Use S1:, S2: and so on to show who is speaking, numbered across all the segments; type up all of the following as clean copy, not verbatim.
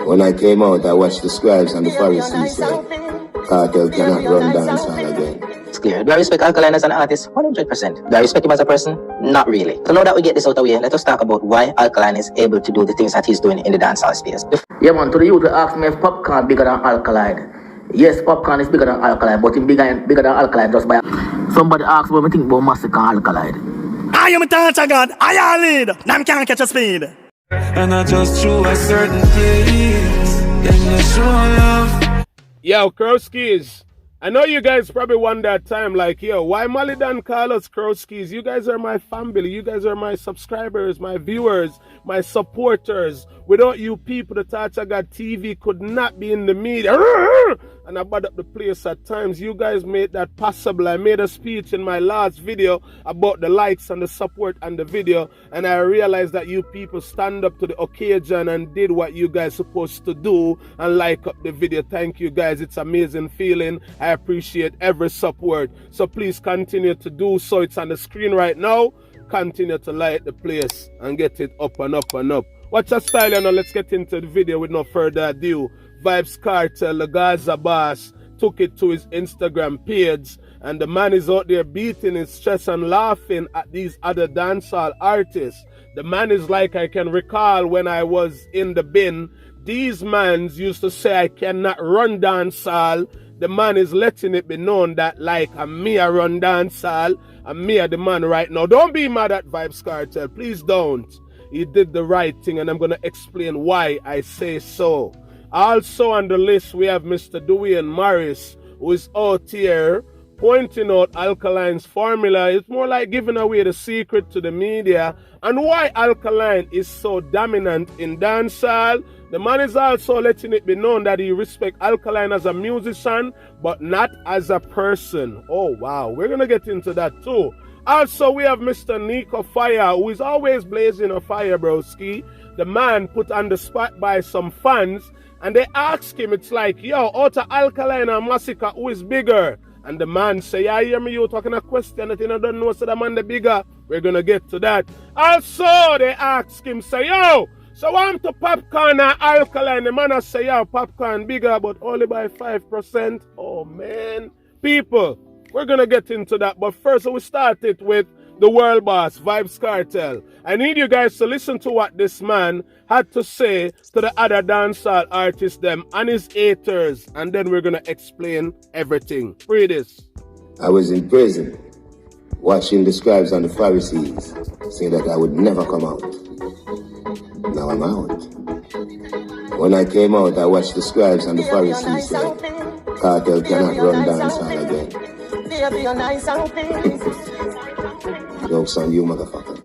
S1: When I came out, I watched the scribes and the Pharisees say, Kartel cannot run dancehall again.
S2: It's clear. Do I respect Alkaline as an artist? 100%. Do I respect him as a person? Not really. So now that we get this out of the way, let us talk about why Alkaline is able to do the things that he's doing in the dancehall space. Yeah, man, to the youth, they ask me if Popcaan bigger than Alkaline. Yes, Popcaan is bigger than Alkaline, but it's bigger than Alkaline just by... Somebody asked what we think about Masicka and Alkaline.
S3: I am a dancer god, I lead, none can't catch a speed.
S4: And I just threw a certain place, and you show love.
S5: Yo, Crowskis, I know you guys probably wonder at time like, yo, why Molly Dan call us Crowskis? You guys are my family. You guys are my subscribers, my viewers, my supporters. Without you people, the Tacha God TV could not be in the media. And I bad up the place at times. You guys made that possible. I made a speech in my last video about the likes and the support and the video. And I realized that you people stand up to the occasion and did what you guys supposed to do and like up the video. Thank you guys. It's amazing feeling. I appreciate every support. So please continue to do so. It's on the screen right now. Continue to like the place and get it up and up and up. Watch your style, now let's get into the video with no further ado. Vybz Kartel, the Gaza boss, took it to his Instagram page, and the man is out there beating his chest and laughing at these other dancehall artists. The man is like, I can recall when I was in the bin, these mans used to say I cannot run dancehall. The man is letting it be known that like I'm me I run dancehall, I'm me the man right now. Don't be mad at Vybz Kartel, please don't. He did the right thing, and I'm going to explain why I say so. Also on the list, we have Mr. Dwayne Morris, who is out here pointing out Alkaline's formula. It's more like giving away the secret to the media and why Alkaline is so dominant in dancehall. The man is also letting it be known that he respects Alkaline as a musician, but not as a person. Oh, wow. We're going to get into that too. Also, we have Mr. Nico Fire, who is always blazing a fire, broski. The man put on the spot by some fans, and they ask him, it's like, yo, out of Alkaline and Masicka, who is bigger? And the man say, yeah, hear me, you talking a question that you don't know, so the man the bigger. We're going to get to that. Also, they ask him, say, yo, so I'm to Popcaan and Alkaline. The man say, yo, Popcaan bigger, but only by 5%. Oh, man. People, we're going to get into that. But first, we start it with the world boss, Vybz Kartel. I need you guys to listen to what this man had to say to the other dancehall artists, them, and his haters. And then we're going to explain everything. Read this.
S1: I was in prison, watching the scribes and the Pharisees say that I would never come out. Now I'm out. When I came out, I watched the scribes and the Pharisees say, Kartel cannot run dancehall again. Jokes on you, motherfucker.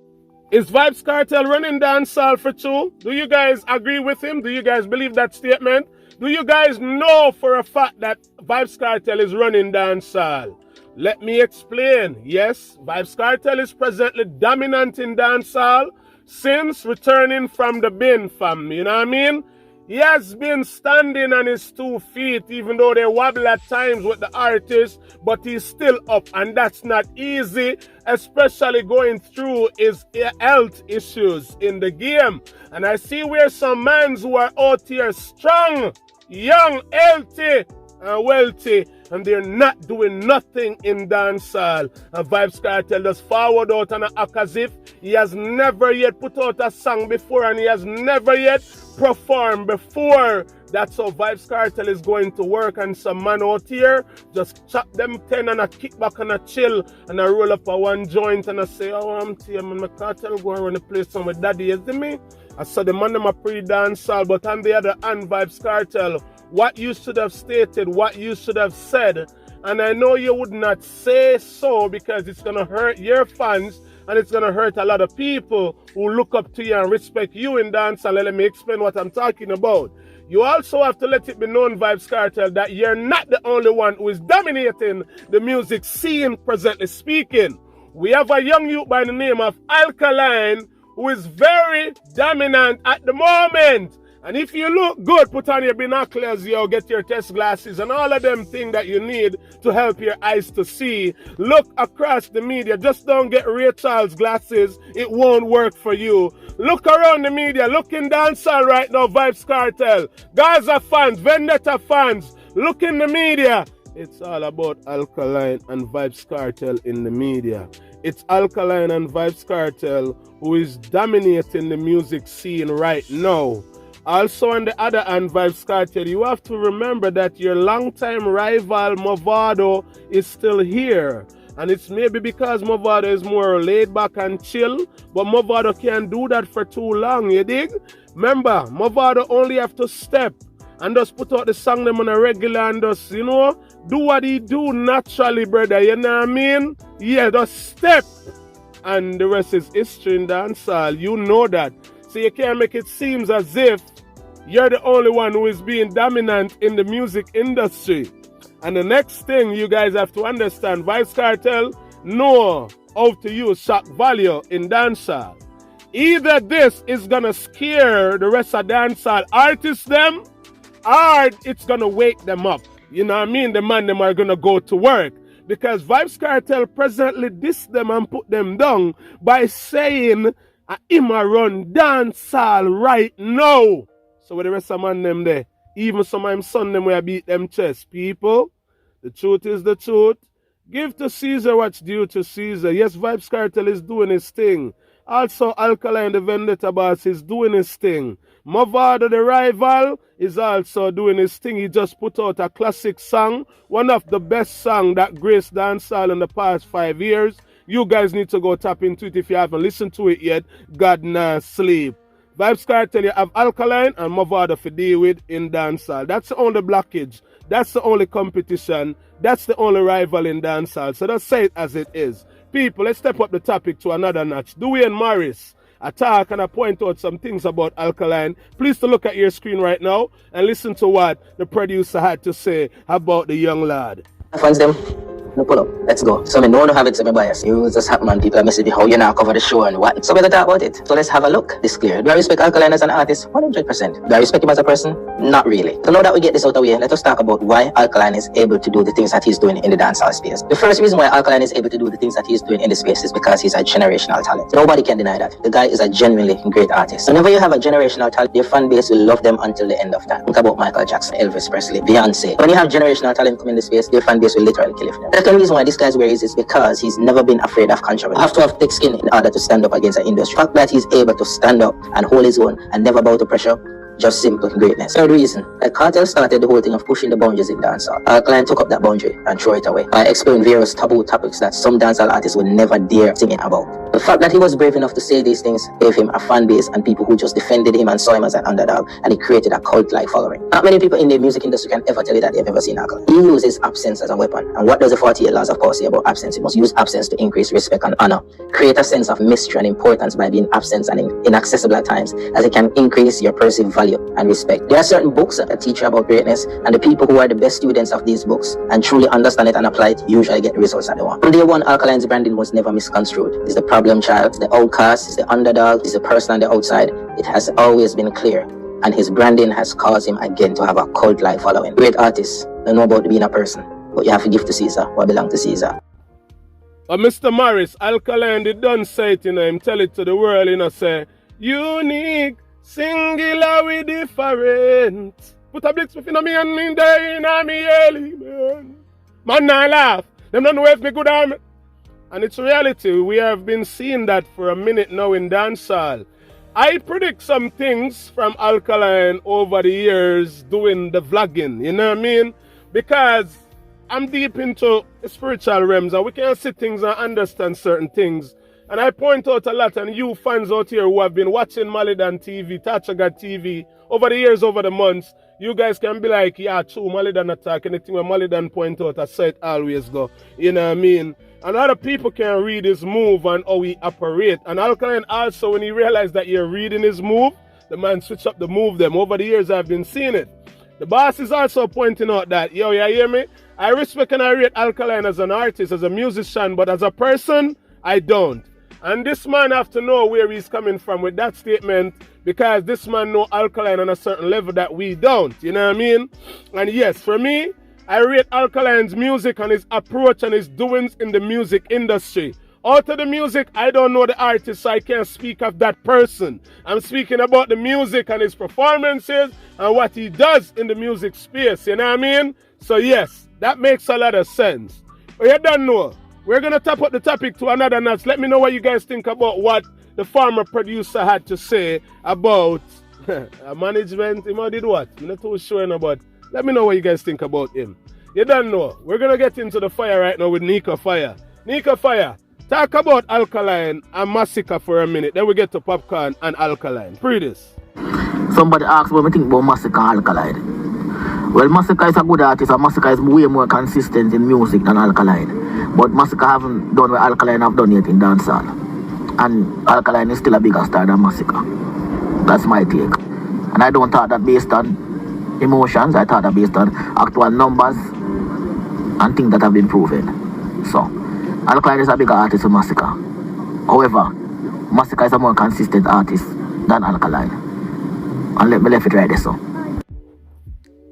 S5: Is Vybz Kartel running dancehall for true? Do you guys agree with him? Do you guys believe that statement? Do you guys know for a fact that Vybz Kartel is running dancehall? Let me explain. Yes, Vybz Kartel is presently dominant in dancehall since returning from the bin, fam. You know what I mean? He has been standing on his 2 feet, even though they wobble at times with the artist, but he's still up, and that's not easy, especially going through his health issues in the game. And I see where some mans who are out here strong, young, healthy, and wealthy, and they're not doing nothing in dancehall. And Vybz Kartel just forward out and act as if he has never yet put out a song before, and he has never yet performed before. That's how Vybz Kartel is going to work. And some man out here just chop them 10 and a kick back and a chill and a roll up a one joint and I say, oh, I'm team, my Kartel go around the place with daddy, you see me? I saw the man them a pre-dancehall, but on the other hand, Vybz Kartel, what you should have stated, what you should have said, and I know you would not say so because it's going to hurt your fans and it's going to hurt a lot of people who look up to you and respect you in dancehall. Let me explain what I'm talking about. You also have to let it be known, Vybz Kartel, that you're not the only one who is dominating the music scene presently speaking. We have a young youth by the name of Alkaline who is very dominant at the moment. And if you look good, put on your binoculars, yo, get your test glasses and all of them things that you need to help your eyes to see. Look across the media. Just don't get Ray Charles glasses. It won't work for you. Look around the media. Look in dancehall right now, Vybz Kartel. Gaza fans, Vendetta fans. Look in the media. It's all about Alkaline and Vybz Kartel in the media. It's Alkaline and Vybz Kartel who is dominating the music scene right now. Also, on the other hand, Vybz Kartel, you have to remember that your longtime rival, Mavado, is still here. And it's maybe because Mavado is more laid back and chill, but Mavado can't do that for too long, you dig? Remember, Mavado only have to step and just put out the song them on a regular and just, you know, do what he do naturally, brother, you know what I mean? Yeah, just step. And the rest is history in dancehall, you know that. So you can't make it seem as if you're the only one who is being dominant in the music industry. And the next thing you guys have to understand, Vybz Kartel know how to use shock value in dancehall. Either this is gonna scare the rest of dancehall artists them, or it's gonna wake them up. You know what I mean? The man them are gonna go to work. Because Vybz Kartel presently diss them and put them down by saying him a run dancehall right now. So with the rest of man them there, even some of them son them where beat them chest. People, the truth is the truth. Give to Caesar what's due to Caesar. Yes, Vybz Kartel is doing his thing. Also, Alkaline, the Vendetta boss, is doing his thing. Mavado, the rival, is also doing his thing. He just put out a classic song, one of the best songs that graced dancehall in the past 5 years. You guys need to go tap into it if you haven't listened to it yet. God nah sleep. Vybz Kartel, you have Alkaline and Mavado to deal with in dancehall. That's the only blockage. That's the only competition. That's the only rival in dancehall. So let's say it as it is. People, let's step up the topic to another notch. Dwayne Morris, I talk and I point out some things about Alkaline. Please to look at your screen right now and listen to what the producer had to say about the young lad.
S2: Fans them, no pull up, let's go. So I don't have it to me bias. You just happen man, people are messaging me how you now cover the show and what. So we're gonna talk about it. So let's have a look. This clear. Do I respect Alkaline as an artist? 100%. Do I respect him as a person? Not really. So now that we get this out of the way, let us talk about why Alkaline is able to do the things that he's doing in the dancehall space. The first reason why Alkaline is able to do the things that he's doing in the space is because he's a generational talent. Nobody can deny that. The guy is a genuinely great artist. Whenever you have a generational talent, your fan base will love them until the end of time. Think about Michael Jackson, Elvis Presley, Beyonce. When you have generational talent come in the space, your fan base will literally kill you. The second reason why this guy's where he is because he's never been afraid of controversy. You have to have thick skin in order to stand up against the industry. The fact that he's able to stand up and hold his own and never bow to pressure, just simple greatness. Third reason, that Kartel started the whole thing of pushing the boundaries in dancehall. Alkaline took up that boundary and threw it away by exploring various taboo topics that some dancehall artists would never dare singing about. The fact that he was brave enough to say these things gave him a fan base and people who just defended him and saw him as an underdog, and he created a cult-like following. Not many people in the music industry can ever tell you that they've ever seen Alkaline. He uses absence as a weapon. And what does the 48 laws of course say about absence? You must use absence to increase respect and honor. Create a sense of mystery and importance by being absent and inaccessible at times, as it can increase your perceived value and respect. There are certain books that teach you about greatness, and the people who are the best students of these books and truly understand it and apply it usually get the results that they want. From day one, Alkaline's branding was never misconstrued. It's the problem child, it's the outcast, it's the underdog, it's the person on the outside. It has always been clear, and his branding has caused him again to have a cult-like following. Great artists don't know about being a person, but you have to give to Caesar what belongs to Caesar.
S5: Mr. Morris, Alkaline did done say it, him tell it to the world, say, unique, singular, we different. Put a blitz between me and me there in me element. Man, nah laugh. Them don't know if me good arm. And it's reality. We have been seeing that for a minute now in dancehall. I predict some things from Alkaline over the years doing the vlogging. You know what I mean? Because I'm deep into spiritual realms and we can see things and understand certain things. And I point out a lot, and you fans out here who have been watching Malidan TV, Tachaga TV, over the years, over the months, you guys can be like, yeah, true, Malidan attack, anything where Malidan point out, I say it always go. You know what I mean? And other people can read his move and how he operate. And Alkaline also, when he realized that you're reading his move, the man switch up the move them. Over the years, I've been seeing it. The boss is also pointing out that, yo, you hear me? I respect and I rate Alkaline as an artist, as a musician, but as a person, I don't. And this man have to know where he's coming from with that statement, because this man know Alkaline on a certain level that we don't, you know what I mean? And yes, for me, I rate Alkaline's music and his approach and his doings in the music industry. Out of the music, I don't know the artist, so I can't speak of that person. I'm speaking about the music and his performances and what he does in the music space, you know what I mean? So yes, that makes a lot of sense. But you don't know. We're going to tap up the topic to another notch. Let me know what you guys think about what the former producer had to say about management. Him did what? I'm not too sure about. Let me know what you guys think about him. You don't know. We're going to get into the fire right now with Nika Fire. Nika Fire, talk about Alkaline and Masicka for a minute. Then we get to Popcaan and Alkaline. Pre this.
S2: Somebody asked what we think about Masicka and Alkaline. Well, Masicka is a good artist and Masicka is way more consistent in music than Alkaline. But Masicka haven't done what Alkaline have done yet in dancehall. And Alkaline is still a bigger star than Masicka. That's my take. And I don't thought that based on emotions, I thought that based on actual numbers and things that have been proven. So, Alkaline is a bigger artist than Masicka. However, Masicka is a more consistent artist than Alkaline. And let me left it right there, so.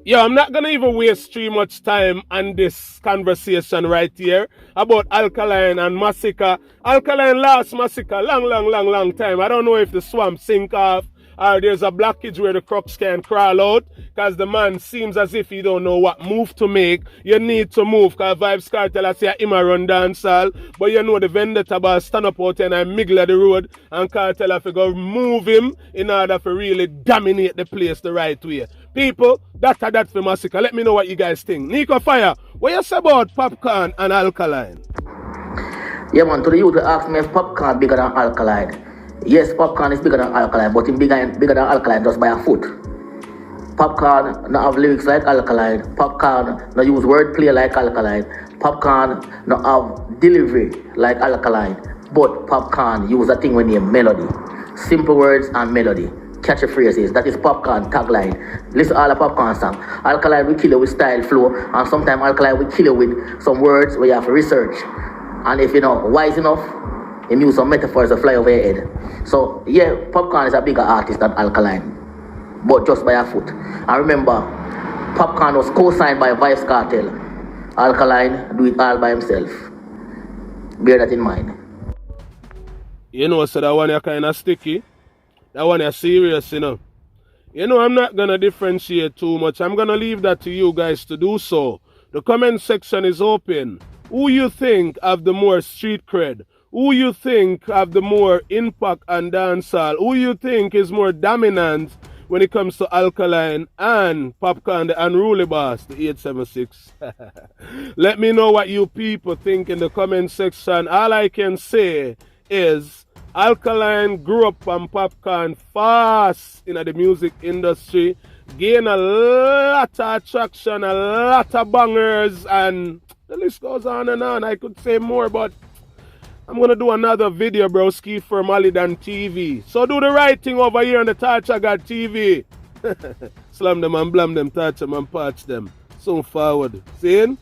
S5: Yeah, I'm not going to even waste too much time on this conversation right here about Alkaline and Masicka. Alkaline lost Masicka long time. I don't know if the swamp sink off or there's a blockage where the crooks can crawl out because the man seems as if he don't know what move to make. You need to move because Vybz Kartel, I say him a run dancehall, but you know the vendetta boss stand up out and I middle of the road and Kartel have to go move him in order to really dominate the place the right way. People, that for Masicka. Let me know what you guys think. Nika Fire, what you say about Popcaan and Alkaline?
S2: Yeah, man, to the youth, ask me if Popcaan bigger than Alkaline. Yes, Popcaan is bigger than Alkaline, but it's bigger than Alkaline just by a foot. Popcaan no have lyrics like Alkaline. Popcaan no use wordplay like Alkaline. Popcaan no have delivery like Alkaline. But Popcaan use a thing when you melody. Simple words and melody. Catchy phrases. That is Popcaan tagline. Listen to all the Popcaan song. Alkaline will kill you with style, flow, and sometimes Alkaline will kill you with some words where you have to research. And if you're not wise enough, you use some metaphors to fly over your head. So yeah, Popcaan is a bigger artist than Alkaline, but just by a foot. And remember, Popcaan was co-signed by Vybz Kartel. Alkaline do it all by himself. Bear that in mind.
S5: You know, so that one is kind of sticky. That one is serious, you know. You know, I'm not going to differentiate too much. I'm going to leave that to you guys to do so. The comment section is open. Who you think have the more street cred? Who you think have the more impact on dancehall? Who you think is more dominant when it comes to Alkaline and Popcaan, the unruly boss, the 876? Let me know what you people think in the comment section. All I can say is Alkaline grew up on Popcaan fast in the music industry, gained a lot of attraction, a lot of bangers, and the list goes on and on. I could say more, but I'm going to do another video, broski, for Malidan TV. So do the right thing over here on the Torture God TV. Slam them and blam them, touch them and patch them. Soon forward. See?